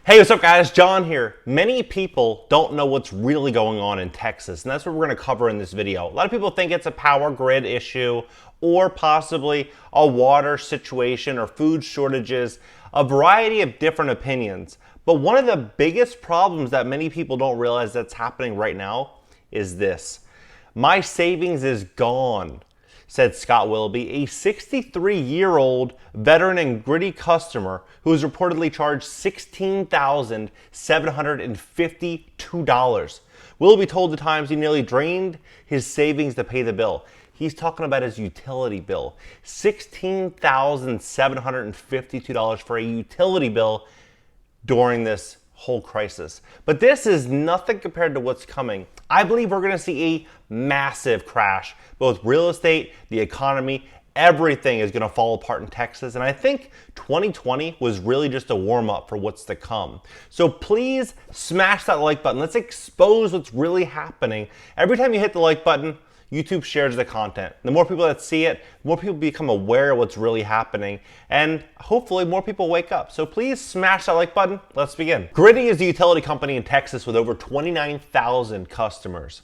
Hey, what's up guys? John here. Many people don't know what's really going on in Texas, and that's what we're going to cover in this video. A lot of people think it's a power grid issue or possibly a water situation or food shortages, a variety of different opinions. But one of the biggest problems that many people don't realize that's happening right now is this. My savings is gone, said Scott Willoughby, a 63-year-old veteran and gritty customer who was reportedly charged $16,752. Willoughby told the Times he nearly drained his savings to pay the bill. He's talking about his utility bill. $16,752 for a utility bill during this whole crisis. But this is nothing compared to what's coming. I believe we're going to see a massive crash. Both real estate, the economy, everything is going to fall apart in Texas. And I think 2020 was really just a warm up for what's to come. So please smash that like button. Let's expose what's really happening. Every time you hit the like button, YouTube shares the content. The more people that see it, the more people become aware of what's really happening, and hopefully more people wake up. So please smash that like button. Let's begin. Gritty is a utility company in Texas with over 29,000 customers.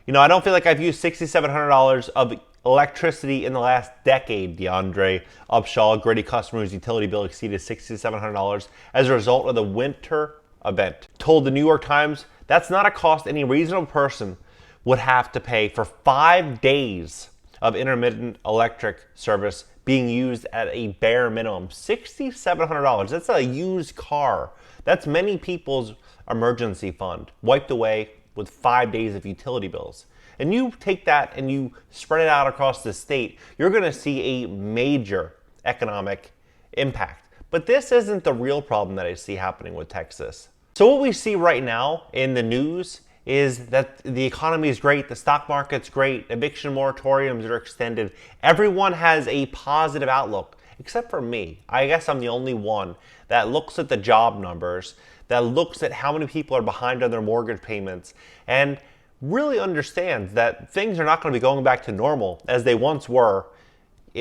You know, I don't feel like I've used $6,700 of electricity in the last decade, DeAndre Upshaw, Gritty customer whose utility bill exceeded $6,700 as a result of the winter event, told the New York Times that's not a cost any reasonable person would have to pay for 5 days of intermittent electric service being used at a bare minimum. $6,700. That's a used car. That's many people's emergency fund wiped away with 5 days of utility bills. And you take that and you spread it out across the state, you're going to see a major economic impact. But this isn't the real problem that I see happening with Texas. So what we see right now in the news is that the economy is great, the stock market's great, eviction moratoriums are extended. Everyone has a positive outlook, except for me. I guess I'm the only one that looks at the job numbers, that looks at how many people are behind on their mortgage payments, and really understands that things are not going to be going back to normal as they once were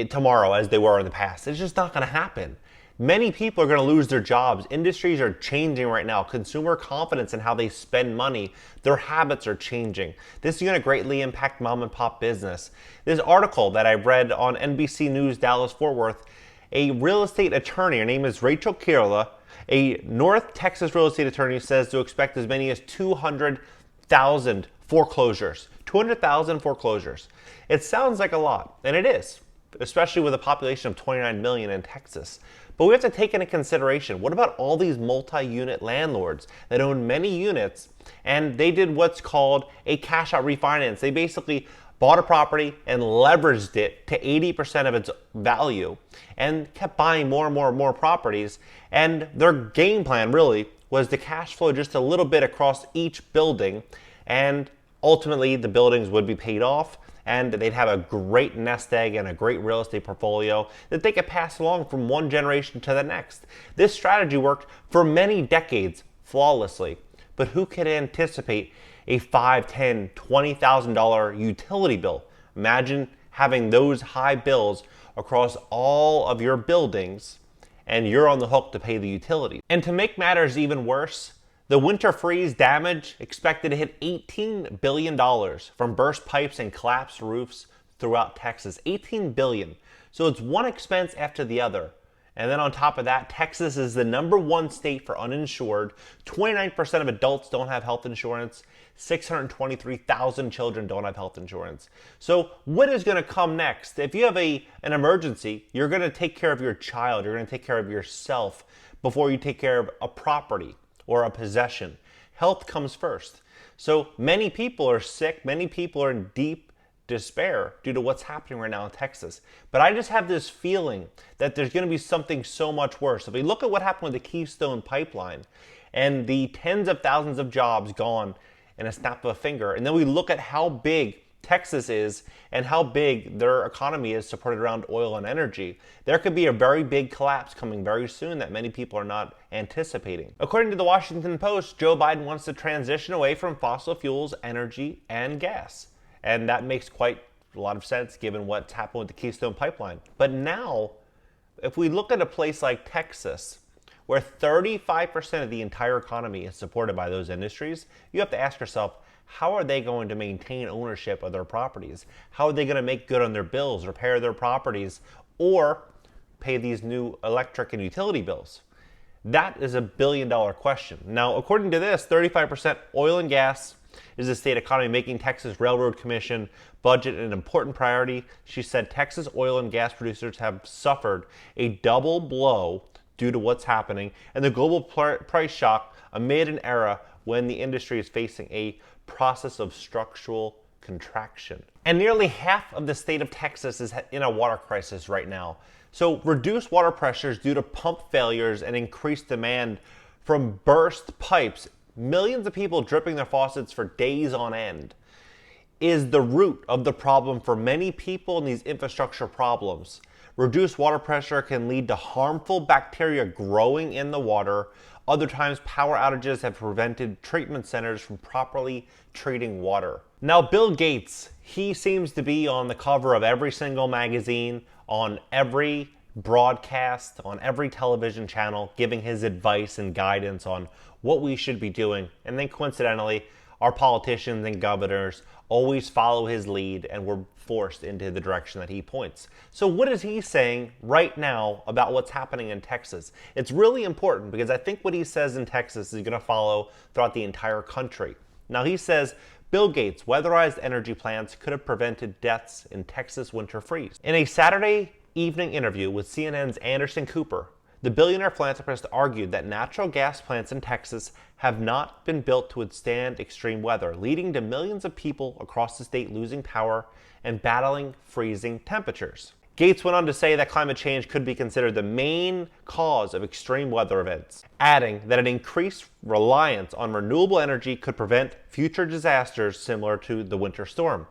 tomorrow, as they were in the past. It's just not going to happen. Many people are going to lose their jobs. Industries are changing right now. Consumer confidence in how they spend money, their habits are changing. This is going to greatly impact mom and pop business. This article that I read on NBC News Dallas Fort Worth, a real estate attorney, her name is Rachel Kirla, a North Texas real estate attorney, says to expect as many as 200,000 foreclosures. 200,000 foreclosures. It sounds like a lot, and it is, especially with a population of 29 million in Texas. But we have to take into consideration, what about all these multi-unit landlords that own many units, and they did what's called a cash out refinance. They basically bought a property and leveraged it to 80% of its value and kept buying more and more and more properties. And their game plan really was to cash flow just a little bit across each building, and ultimately the buildings would be paid off, and they'd have a great nest egg and a great real estate portfolio that they could pass along from one generation to the next. This strategy worked for many decades flawlessly, but who could anticipate a $5,000, $10,000, $20,000 utility bill? Imagine having those high bills across all of your buildings and you're on the hook to pay the utilities. And to make matters even worse, the winter freeze damage expected to hit $18 billion from burst pipes and collapsed roofs throughout Texas. $18 billion. So it's one expense after the other. And then on top of that, Texas is the #1 state for uninsured. 29% of adults don't have health insurance. 623,000 children don't have health insurance. So what is going to come next? If you have an emergency, you're going to take care of your child. You're going to take care of yourself before you take care of a property or a possession. Health comes first. So many people are sick, many people are in deep despair due to what's happening right now in Texas. But I just have this feeling that there's going to be something so much worse. If we look at what happened with the Keystone Pipeline and the tens of thousands of jobs gone in a snap of a finger, and then we look at how big Texas is and how big their economy is supported around oil and energy, there could be a very big collapse coming very soon that many people are not anticipating. According to the Washington Post, Joe Biden wants to transition away from fossil fuels, energy, and gas. And that makes quite a lot of sense given what's happened with the Keystone Pipeline. But now, if we look at a place like Texas, where 35% of the entire economy is supported by those industries, you have to ask yourself, how are they going to maintain ownership of their properties? How are they going to make good on their bills, repair their properties, or pay these new electric and utility bills? That is $1 billion question. Now, according to this, 35% oil and gas is the state economy, making Texas Railroad Commission budget an important priority. She said Texas oil and gas producers have suffered a double blow due to what's happening and the global price shock amid an era when the industry is facing a process of structural contraction. And nearly half of the state of Texas is in a water crisis right now. So reduced water pressures due to pump failures and increased demand from burst pipes, millions of people dripping their faucets for days on end, is the root of the problem for many people in these infrastructure problems. Reduced water pressure can lead to harmful bacteria growing in the water. Other times, power outages have prevented treatment centers from properly treating water. Now, Bill Gates, he seems to be on the cover of every single magazine, on every broadcast, on every television channel, giving his advice and guidance on what we should be doing. And then coincidentally, our politicians and governors always follow his lead and we're forced into the direction that he points. So what is he saying right now about what's happening in Texas? It's really important because I think what he says in Texas is going to follow throughout the entire country. Now he says Bill Gates' weatherized energy plants could have prevented deaths in Texas winter freeze. In a Saturday evening interview with CNN's Anderson Cooper, the billionaire philanthropist argued that natural gas plants in Texas have not been built to withstand extreme weather, leading to millions of people across the state losing power and battling freezing temperatures. Gates went on to say that climate change could be considered the main cause of extreme weather events, adding that an increased reliance on renewable energy could prevent future disasters similar to the winter storm.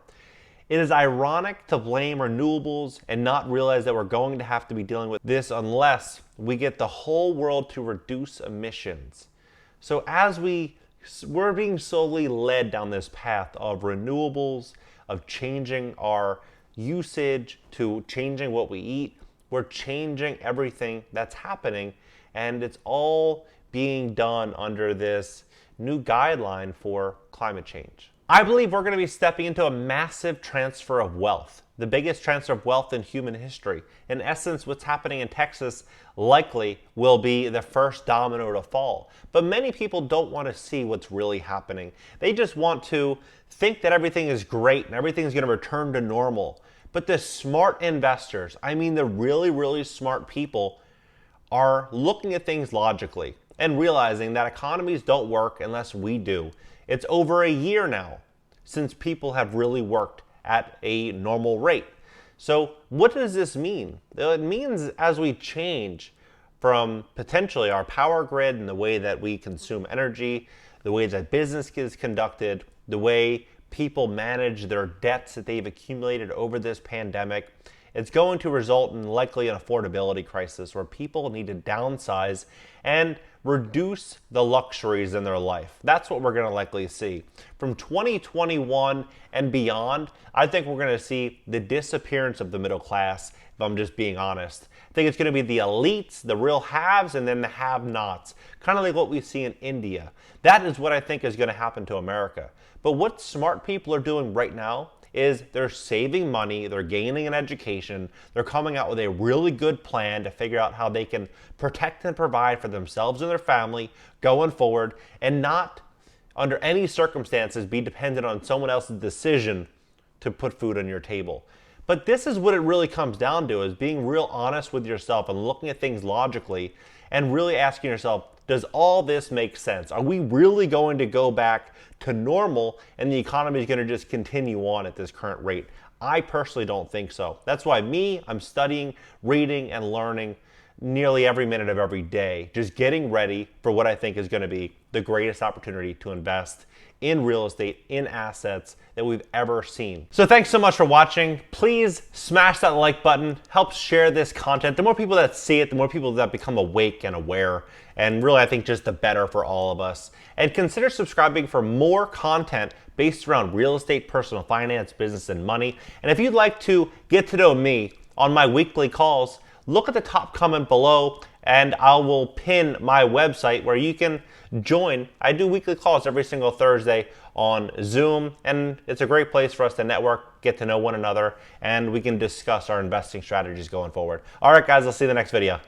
It is ironic to blame renewables and not realize that we're going to have to be dealing with this unless we get the whole world to reduce emissions. So as we're being slowly led down this path of renewables, of changing our usage, to changing what we eat, we're changing everything that's happening, and it's all being done under this new guideline for climate change. I believe we're going to be stepping into a massive transfer of wealth, the biggest transfer of wealth in human history. In essence, what's happening in Texas likely will be the first domino to fall. But many people don't want to see what's really happening. They just want to think that everything is great and everything's going to return to normal. But the smart investors, I mean the really, really smart people, are looking at things logically and realizing that economies don't work unless we do. It's over a year now since people have really worked at a normal rate. So what does this mean? It means as we change from potentially our power grid and the way that we consume energy, the way that business is conducted, the way people manage their debts that they've accumulated over this pandemic, it's going to result in likely an affordability crisis where people need to downsize and reduce the luxuries in their life. That's what we're going to likely see. From 2021 and beyond, I think we're going to see the disappearance of the middle class, if I'm just being honest. I think it's going to be the elites, the real haves, and then the have-nots. Kind of like what we see in India. That is what I think is going to happen to America. But what smart people are doing right now is they're saving money, they're gaining an education, they're coming out with a really good plan to figure out how they can protect and provide for themselves and their family going forward, and not under any circumstances be dependent on someone else's decision to put food on your table. But this is what it really comes down to, is being real honest with yourself and looking at things logically and really asking yourself, does all this make sense? Are we really going to go back to normal and the economy is going to just continue on at this current rate? I personally don't think so. That's why I'm studying, reading, and learning nearly every minute of every day, just getting ready for what I think is going to be the greatest opportunity to invest in real estate, in assets that we've ever seen. So thanks so much for watching. Please smash that like button, help share this content. The more people that see it, the more people that become awake and aware, and really I think just the better for all of us. And consider subscribing for more content based around real estate, personal finance, business, and money. And if you'd like to get to know me on my weekly calls, look at the top comment below and I will pin my website where you can join. I do weekly calls every single Thursday on Zoom, and it's a great place for us to network, get to know one another, and we can discuss our investing strategies going forward. All right, guys, I'll see you in the next video.